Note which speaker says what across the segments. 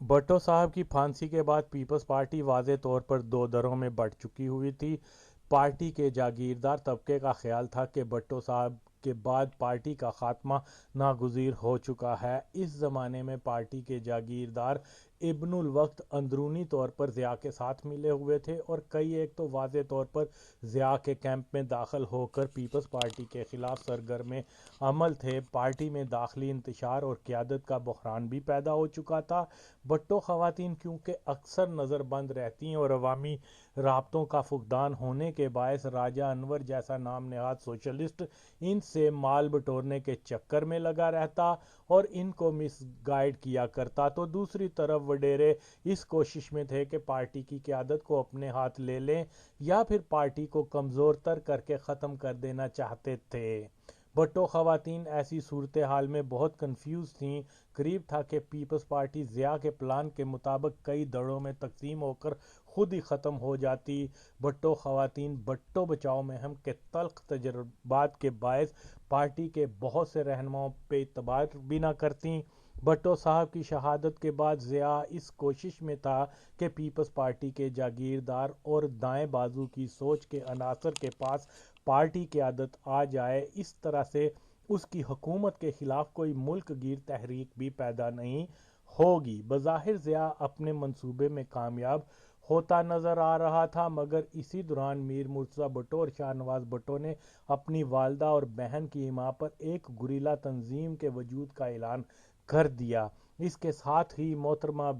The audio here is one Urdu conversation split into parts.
Speaker 1: بھٹو صاحب کی پھانسی کے بعد پیپلز پارٹی واضح طور پر دو دھڑوں میں بٹ چکی ہوئی تھی۔ پارٹی کے جاگیردار طبقے کا خیال تھا کہ بھٹو صاحب کے بعد پارٹی کا خاتمہ ناگزیر ہو چکا ہے۔ اس زمانے میں پارٹی کے جاگیردار ابن الوقت اندرونی طور پر ضیاء کے ساتھ ملے ہوئے تھے اور کئی ایک تو واضح طور پر ضیاء کے کیمپ میں داخل ہو کر پیپلز پارٹی کے خلاف سرگرم عمل تھے۔ پارٹی میں داخلی انتشار اور قیادت کا بحران بھی پیدا ہو چکا تھا۔ بھٹو خواتین کیونکہ اکثر نظر بند رہتیں اور عوامی رابطوں کا فقدان ہونے کے باعث راجہ انور جیسا نام نہاد سوشلسٹ ان سے مال بٹورنے کے چکر میں لگا رہتا اور ان کو مس گائیڈ کیا کرتا، تو دوسری طرف وڈیرے اس کوشش میں تھے کہ پارٹی کی قیادت کو اپنے ہاتھ لے لیں یا پھر پارٹی کو کمزور تر کر کے ختم کر دینا چاہتے تھے۔ بھٹو خواتین ایسی صورتحال میں بہت کنفیوز تھیں۔ قریب تھا کہ پیپلز پارٹی ضیاء کے پلان کے مطابق کئی دھڑوں میں تقسیم ہو کر خود ہی ختم ہو جاتی۔ بھٹو خواتین بھٹو بچاؤ مہم کے تلخ تجربات کے باعث پارٹی کے بہت سے رہنماؤں پہ اعتبار بھی نہ کرتیں۔ بھٹو صاحب کی شہادت کے بعد ضیاء اس کوشش میں تھا کہ پیپلز پارٹی کے جاگیردار اور دائیں بازو کی سوچ کے عناصر کے پاس پارٹی قیادت آ جائے، اس طرح سے اس کی حکومت کے خلاف کوئی ملک گیر تحریک بھی پیدا نہیں ہوگی۔ بظاہر ضیاء اپنے منصوبے میں کامیاب ہوتا نظر آ رہا تھا، مگر اسی دوران میر مرتضیٰ بھٹو اور شاہ نواز بھٹو نے اپنی والدہ اور بہن کی حمایت پر ایک گوریلا تنظیم کے وجود کا اعلان کر دیا۔ اس کے ساتھ ہی محترمہ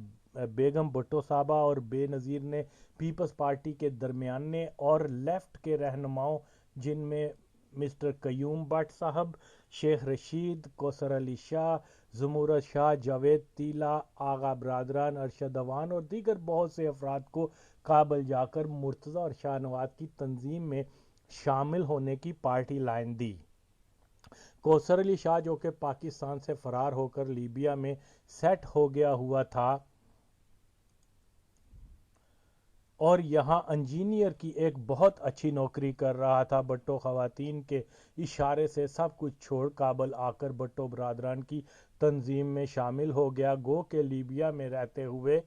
Speaker 1: بیگم بھٹو صاحبہ اور بے نظیر نے پیپلز پارٹی کے درمیانے اور لیفٹ کے رہنماؤں، جن میں مسٹر قیوم بٹ صاحب، شیخ رشید، کوثر علی شاہ، زمورد شاہ، جاوید طیلہ، آغا برادران، ارشد اعوان اور دیگر بہت سے افراد کو کابل جا کر مرتضیٰ اور شاہ نواز کی تنظیم میں شامل ہونے کی پارٹی لائن دی۔ کوثر علی شاہ، جو کہ پاکستان سے فرار ہو کر لیبیا میں سیٹ ہو گیا ہوا تھا اور یہاں انجینئر کی ایک بہت اچھی نوکری کر رہا تھا، بھٹو خواتین کے اشارے سے سب کچھ چھوڑ کابل آ کر بھٹو برادران کی تنظیم میں شامل ہو گیا۔ گو کہ لیبیا میں رہتے ہوئے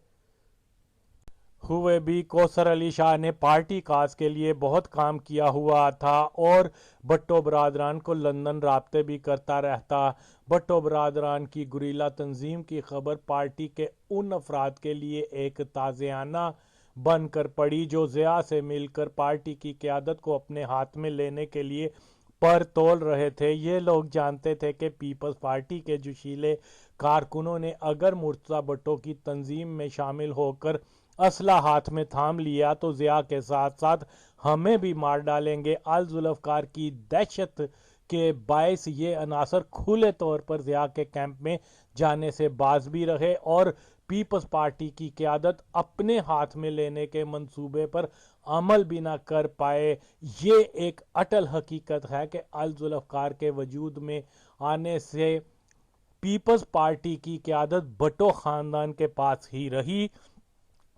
Speaker 1: بھی کوثر علی شاہ نے پارٹی کاز کے لیے بہت کام کیا ہوا تھا اور بھٹو برادران کو لندن رابطے بھی کرتا رہتا۔ بھٹو برادران کی گوریلا تنظیم کی خبر پارٹی کے ان افراد کے لیے ایک تازیانہ بن کر پڑی جو ضیاء سے مل کر پارٹی کی قیادت کو اپنے ہاتھ میں لینے کے لیے پر تول رہے تھے۔ یہ لوگ جانتے تھے کہ پیپلز پارٹی کے جوشیلے کارکنوں نے اگر مرتضیٰ بھٹو کی تنظیم میں شامل ہو کر اسلحہ ہاتھ میں تھام لیا تو ضیاء کے ساتھ ساتھ ہمیں بھی مار ڈالیں گے۔ الذوالفقار کی دہشت کے باعث یہ عناصر کھلے طور پر ضیاء کے کیمپ میں جانے سے باز بھی رہے اور پیپلز پارٹی کی قیادت اپنے ہاتھ میں لینے کے منصوبے پر عمل بھی نہ کر پائے۔ یہ ایک اٹل حقیقت ہے کہ الذوالفقار کے وجود میں آنے سے پیپلز پارٹی کی قیادت بھٹو خاندان کے پاس ہی رہی۔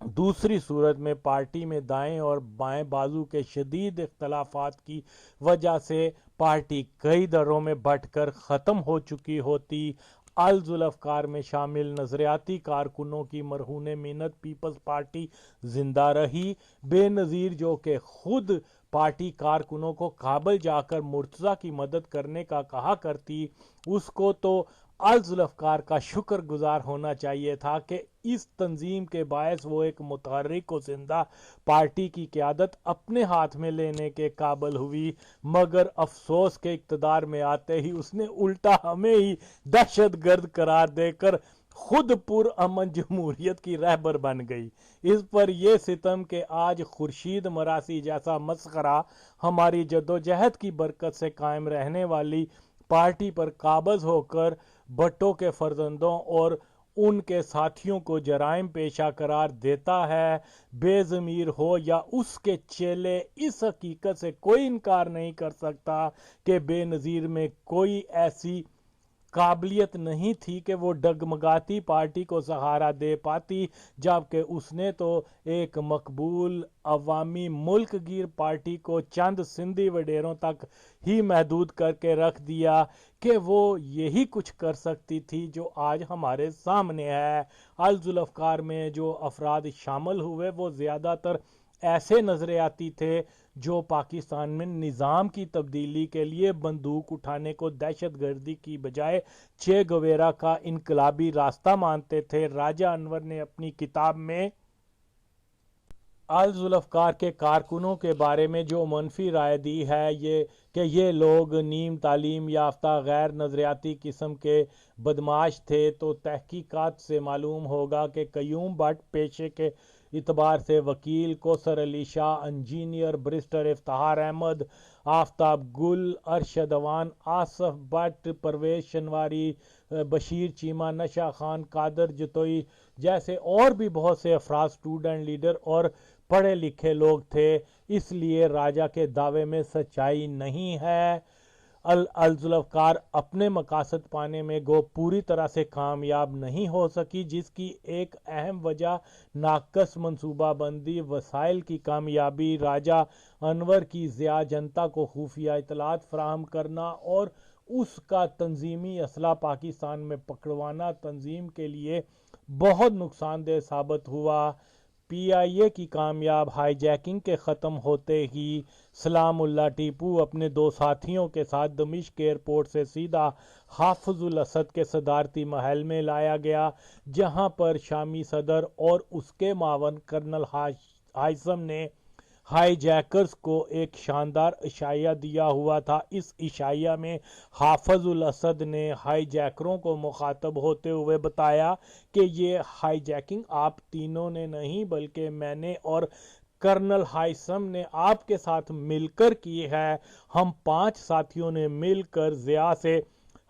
Speaker 1: دوسری صورت میں پارٹی میں دائیں اور بائیں بازو کے شدید اختلافات کی وجہ سے پارٹی کئی دھڑوں میں بٹ کر ختم ہو چکی ہوتی۔ الذوالفقار میں شامل نظریاتی کارکنوں کی مرہون منت پیپلز پارٹی زندہ رہی۔ بے نظیر، جو کہ خود پارٹی کارکنوں کو کابل جا کر مرتضیٰ کی مدد کرنے کا کہا کرتی، اس کو تو الذوالفقار کا شکر گزار ہونا چاہیے تھا کہ اس تنظیم کے باعث وہ ایک متحرک و زندہ پارٹی کی قیادت اپنے ہاتھ میں لینے کے قابل ہوئی، مگر افسوس کے اقتدار میں آتے ہی اس نے الٹا ہمیں ہی دہشت گرد قرار دے کر خود پرامن جمہوریت کی رہبر بن گئی۔ اس پر یہ ستم کہ آج خورشید مراسی جیسا مسخرہ ہماری جدوجہد کی برکت سے قائم رہنے والی پارٹی پر قابض ہو کر بھٹو کے فرزندوں اور ان کے ساتھیوں کو جرائم پیشہ قرار دیتا ہے۔ بے ضمیر ہو یا اس کے چیلے، اس حقیقت سے کوئی انکار نہیں کر سکتا کہ بے نظیر میں کوئی ایسی قابلیت نہیں تھی کہ وہ ڈگمگاتی پارٹی کو سہارا دے پاتی، جبکہ اس نے تو ایک مقبول عوامی ملک گیر پارٹی کو چند سندھی وڈیروں تک ہی محدود کر کے رکھ دیا کہ وہ یہی کچھ کر سکتی تھی جو آج ہمارے سامنے ہے۔ الذوالافکار میں جو افراد شامل ہوئے وہ زیادہ تر ایسے نظریاتی تھے جو پاکستان میں نظام کی تبدیلی کے لیے بندوق اٹھانے کو دہشت گردی کی بجائے چے گویرا کا انقلابی راستہ مانتے تھے۔ راجہ انور نے اپنی کتاب میں الذوالافکار کے کارکنوں کے بارے میں جو منفی رائے دی ہے یہ لوگ نیم تعلیم یافتہ غیر نظریاتی قسم کے بدمعاش تھے، تو تحقیقات سے معلوم ہوگا کہ قیوم بٹ پیشے کے اعتبار سے وکیل، کوثر علی شاہ انجینئر، بریسٹر افتخار احمد، آفتاب گل، ارشد اوان، آصف بٹ، پرویز شنواری، بشیر چیمہ، نشا خان، قادر جتوئی جیسے اور بھی بہت سے افراد اسٹوڈنٹ لیڈر اور پڑھے لکھے لوگ تھے۔ اس لیے راجہ کے دعوے میں سچائی نہیں ہے۔ الذوالافکار اپنے مقاصد پانے میں گو پوری طرح سے کامیاب نہیں ہو سکی، جس کی ایک اہم وجہ ناقص منصوبہ بندی، وسائل کی کمیابی، راجہ انور کی ضیاع، جنتا کو خفیہ اطلاعات فراہم کرنا اور اس کا تنظیمی اسلحہ پاکستان میں پکڑوانا تنظیم کے لیے بہت نقصان دہ ثابت ہوا۔ پی آئی اے کی کامیاب ہائی جیکنگ کے ختم ہوتے ہی سلام اللہ ٹیپو اپنے 2 ساتھیوں کے ساتھ دمشق ایئرپورٹ سے سیدھا حافظ الاسد کے صدارتی محل میں لایا گیا، جہاں پر شامی صدر اور اس کے معاون کرنل ہاشم نے ہائی جیکرز کو ایک شاندار عشائیہ دیا ہوا تھا۔ اس عشائیہ میں حافظ الاسد نے ہائی جیکروں کو مخاطب ہوتے ہوئے بتایا کہ یہ ہائی جیکنگ آپ تینوں نے نہیں بلکہ میں نے اور کرنل ہاشم نے آپ کے ساتھ مل کر کی ہے۔ ہم 5 ساتھیوں نے مل کر ضیاء سے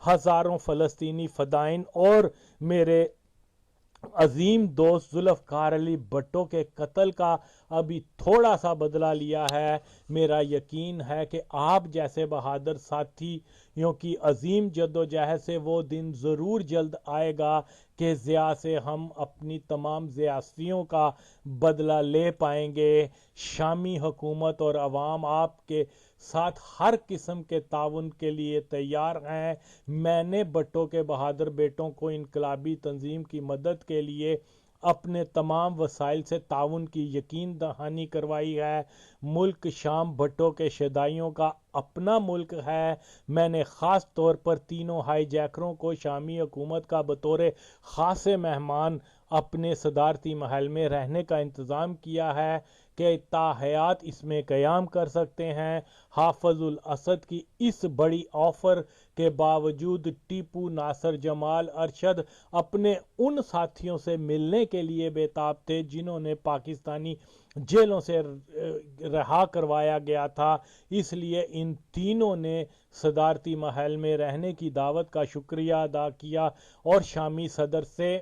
Speaker 1: ہزاروں فلسطینی فدائین اور میرے عظیم دوست ذوالفقار علی بھٹو کے قتل کا ابھی تھوڑا سا بدلہ لیا ہے۔ میرا یقین ہے کہ آپ جیسے بہادر ساتھیوں کی عظیم جدوجہد سے وہ دن ضرور جلد آئے گا کہ ضیاء سے ہم اپنی تمام زیادتیوں کا بدلہ لے پائیں گے۔ شامی حکومت اور عوام آپ کے ساتھ ہر قسم کے تعاون کے لیے تیار ہیں۔ میں نے بھٹو کے بہادر بیٹوں کو انقلابی تنظیم کی مدد کے لیے اپنے تمام وسائل سے تعاون کی یقین دہانی کروائی ہے۔ ملک شام بھٹو کے شیدائیوں کا اپنا ملک ہے۔ میں نے خاص طور پر تینوں ہائی جیکروں کو شامی حکومت کا بطور خاص مہمان اپنے صدارتی محل میں رہنے کا انتظام کیا ہے کہ تا حیات اس میں قیام کر سکتے ہیں۔ حافظ الاسد کی اس بڑی آفر کے باوجود ٹیپو، ناصر جمال، ارشد اپنے ان ساتھیوں سے ملنے کے لیے بے تاب تھے جنہوں نے پاکستانی جیلوں سے رہا کروایا گیا تھا۔ اس لیے ان تینوں نے صدارتی محل میں رہنے کی دعوت کا شکریہ ادا کیا اور شامی صدر سے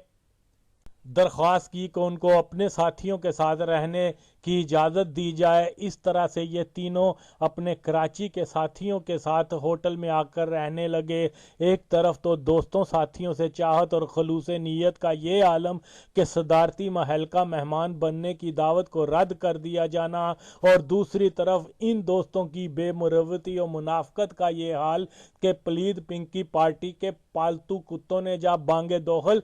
Speaker 1: درخواست کی کہ ان کو اپنے ساتھیوں کے ساتھ رہنے کی اجازت دی جائے۔ اس طرح سے یہ تینوں اپنے کراچی کے ساتھیوں کے ساتھ ہوٹل میں آ کر رہنے لگے۔ ایک طرف تو دوستوں ساتھیوں سے چاہت اور خلوص نیت کا یہ عالم کہ صدارتی محل کا مہمان بننے کی دعوت کو رد کر دیا جانا، اور دوسری طرف ان دوستوں کی بے مروتی اور منافقت کا یہ حال کہ پلید پنکی پارٹی کے پالتو کتوں نے جب بانگ دوغل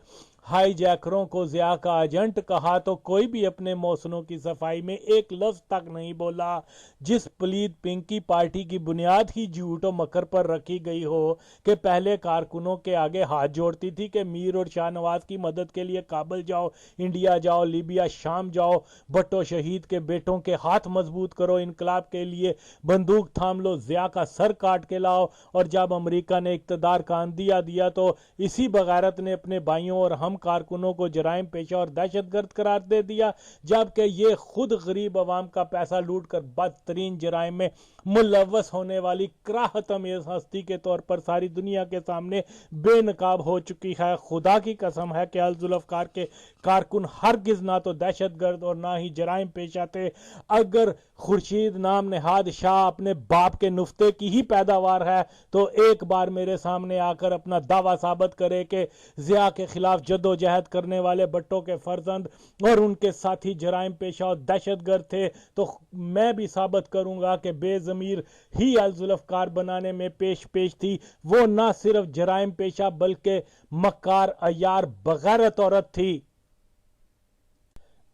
Speaker 1: ہائی جیکروں کو ضیاء کا ایجنٹ کہا تو کوئی بھی اپنے موصلوں کی صفائی میں ایک لفظ تک نہیں بولا۔ جس پلید پنکی پارٹی کی بنیاد ہی جھوٹ و مکر پر رکھی گئی ہو کہ پہلے کارکنوں کے آگے ہاتھ جوڑتی تھی کہ میر اور شاہ نواز کی مدد کے لیے کابل جاؤ، انڈیا جاؤ، لیبیا، شام جاؤ، بھٹو شہید کے بیٹوں کے ہاتھ مضبوط کرو، انقلاب کے لیے بندوق تھام لو، ضیاء کا سر کاٹ کے لاؤ، اور جب امریکہ نے اقتدار کا عندیہ دیا تو اسی بغیرت نے اپنے بھائیوں اور ہم ہم کارکنوں کو جرائم پیشہ اور دہشت گرد قرار دے دیا، جبکہ یہ خود غریب عوام کا پیسہ لوٹ کر بدترین جرائم میں ملوث ہونے والی کراہت امیز ہستی کے طور پر ساری دنیا کے سامنے بے نقاب ہو چکی ہے۔ خدا کی قسم ہے کہ الذوالفقار کے کارکن ہرگز نہ تو دہشت گرد اور نہ ہی جرائم پیشہ تھے۔ اگر خورشید نام نہاد شاہ اپنے باپ کے نفتے کی ہی پیداوار ہے تو ایک بار میرے سامنے آ کر اپنا دعویٰ ثابت کرے کہ ضیاء کے خلاف جدوجہد کرنے والے بھٹو کے فرزند اور ان کے ساتھی جرائم پیشہ اور دہشت گرد تھے، تو میں بھی ثابت کروں گا کہ بے ضمیر ہی الذوالفقار بنانے میں پیش تھی۔ وہ نہ صرف جرائم پیشہ بلکہ مکار، عیار، بغیرت عورت تھی۔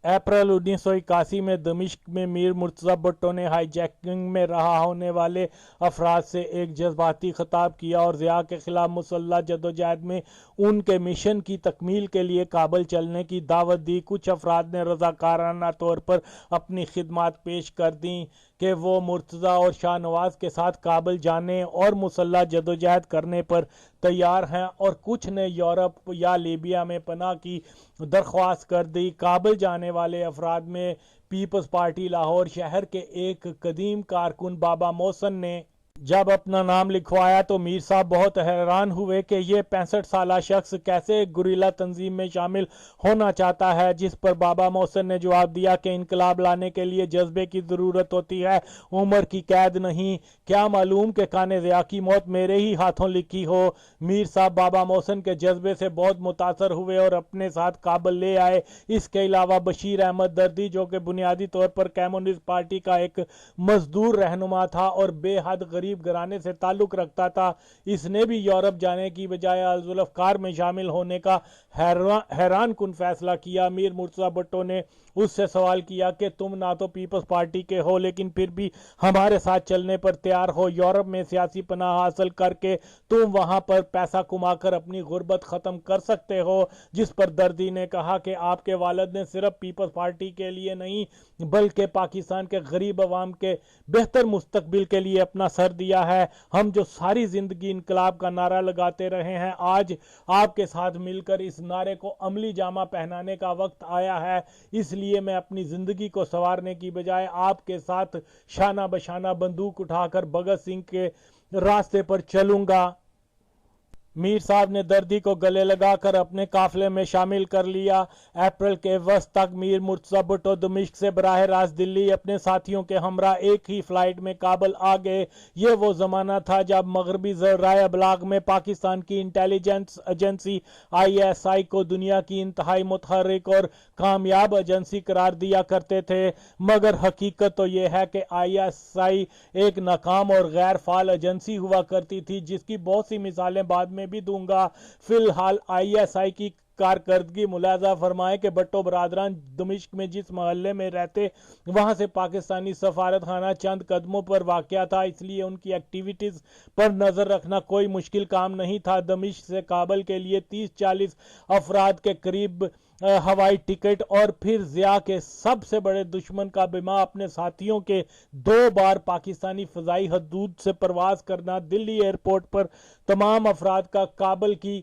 Speaker 1: اپریل 1981 میں دمشق میں میر مرتضی بھٹو نے ہائی جیکنگ میں رہا ہونے والے افراد سے ایک جذباتی خطاب کیا اور ضیاء کے خلاف مسلح جدوجہد میں ان کے مشن کی تکمیل کے لیے کابل چلنے کی دعوت دی۔ کچھ افراد نے رضاکارانہ طور پر اپنی خدمات پیش کر دیں کہ وہ مرتضی اور شاہ نواز کے ساتھ کابل جانے اور مسلح جدوجہد کرنے پر تیار ہیں، اور کچھ نے یورپ یا لیبیا میں پناہ کی درخواست کر دی۔ کابل جانے والے افراد میں پیپلز پارٹی لاہور شہر کے ایک قدیم کارکن بابا محسن نے جب اپنا نام لکھوایا تو میر صاحب بہت حیران ہوئے کہ یہ 65 سالہ شخص کیسے ایک گوریلا تنظیم میں شامل ہونا چاہتا ہے، جس پر بابا محسن نے جواب دیا کہ انقلاب لانے کے لیے جذبے کی ضرورت ہوتی ہے، عمر کی قید نہیں۔ کیا معلوم کہ کان ضیاء کی موت میرے ہی ہاتھوں لکھی ہو۔ میر صاحب بابا محسن کے جذبے سے بہت متاثر ہوئے اور اپنے ساتھ کابل لے آئے۔ اس کے علاوہ بشیر احمد دردی، جو کہ بنیادی طور پر کمیونسٹ پارٹی کا ایک مزدور رہنما تھا اور بے حد غریب گھرانے سے تعلق رکھتا تھا، اس نے بھی یورپ جانے کی بجائے الذوالفقار میں شامل ہونے کا حیران کن فیصلہ کیا۔ میر مرتضی بھٹو نے اس سے سوال کیا کہ تم نہ تو پیپلز پارٹی کے ہو لیکن پھر بھی ہمارے ساتھ چلنے پر تیار ہو۔ یورپ میں سیاسی پناہ حاصل کر کے تم وہاں پر پیسہ کما کر اپنی غربت ختم کر سکتے ہو۔ جس پر دردی نے کہا کہ آپ کے والد نے صرف پیپلز پارٹی کے لیے نہیں بلکہ پاکستان کے غریب عوام کے بہتر مستقبل کے لیے اپنا سر دیا ہے۔ ہم جو ساری زندگی انقلاب کا نعرہ لگاتے رہے ہیں، آج آپ کے ساتھ مل کر اس نعرے کو عملی جامہ پہنانے کا وقت آیا ہے۔ اس لیے میں اپنی زندگی کو سنوارنے کی بجائے آپ کے ساتھ شانہ بشانہ بندوق اٹھا کر بھگت سنگھ کے راستے پر چلوں گا۔ میر صاحب نے دردی کو گلے لگا کر اپنے قافلے میں شامل کر لیا۔ اپریل کے وسط تک میر مرتضی بھٹو دمشق سے براہ راست دلی اپنے ساتھیوں کے ہمراہ ایک ہی فلائٹ میں کابل آ گئے۔ یہ وہ زمانہ تھا جب مغربی ذرائع ابلاغ میں پاکستان کی انٹیلیجنس ایجنسی ISI کو دنیا کی انتہائی متحرک اور کامیاب ایجنسی قرار دیا کرتے تھے، مگر حقیقت تو یہ ہے کہ ISI ایک ناکام اور غیر فعال ایجنسی ہوا کرتی تھی، جس کی بہت سی مثالیں بعد میں بھی دوں گا۔ فی الحال ISI کی کارکردگی ملاحظہ فرمائیں کہ بھٹو برادران دمشق میں جس محلے میں رہتے وہاں سے پاکستانی سفارت خانہ چند قدموں پر واقع تھا، اس لیے ان کی ایکٹیویٹیز پر نظر رکھنا کوئی مشکل کام نہیں تھا۔ دمشق سے کابل کے لیے 30-40 افراد کے قریب ہوائی ٹکٹ اور پھر ضیاء کے سب سے بڑے دشمن کا بیمہ اپنے ساتھیوں کے 2 بار پاکستانی فضائی حدود سے پرواز کرنا، دلی ایئرپورٹ پر تمام افراد کا کابل کی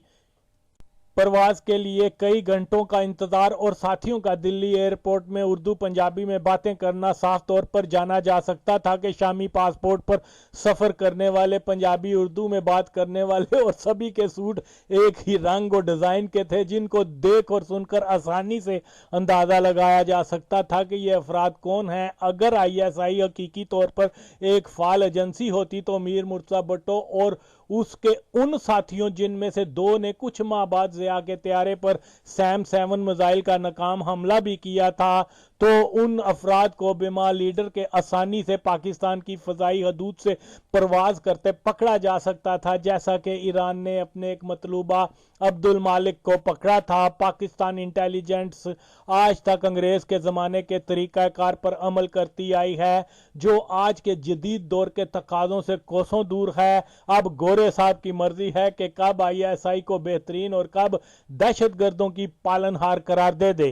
Speaker 1: پرواز کے لیے کئی گھنٹوں کا انتظار اور ساتھیوں کا دلی ایئرپورٹ میں اردو پنجابی میں باتیں کرنا، صاف طور پر جانا جا سکتا تھا کہ شامی پاسپورٹ پر سفر کرنے والے پنجابی اردو میں بات کرنے والے اور سبھی کے سوٹ ایک ہی رنگ اور ڈیزائن کے تھے، جن کو دیکھ اور سن کر آسانی سے اندازہ لگایا جا سکتا تھا کہ یہ افراد کون ہیں۔ اگر ISI حقیقی طور پر ایک فعال ایجنسی ہوتی تو میر مرتضی بھٹو اور اس کے ان ساتھیوں جن میں سے 2 نے کچھ ماہ بعد ضیاء کے طیارے پر سیم 7 میزائل کا ناکام حملہ بھی کیا تھا، تو ان افراد کو بما لیڈر کے آسانی سے پاکستان کی فضائی حدود سے پرواز کرتے پکڑا جا سکتا تھا، جیسا کہ ایران نے اپنے ایک مطلوبہ عبد المالک کو پکڑا تھا۔ پاکستان انٹیلیجنس آج تک انگریز کے زمانے کے طریقہ کار پر عمل کرتی آئی ہے، جو آج کے جدید دور کے تقاضوں سے کوسوں دور ہے۔ اب گورے صاحب کی مرضی ہے کہ کب ISI کو بہترین اور کب دہشت گردوں کی پالن ہار قرار دے۔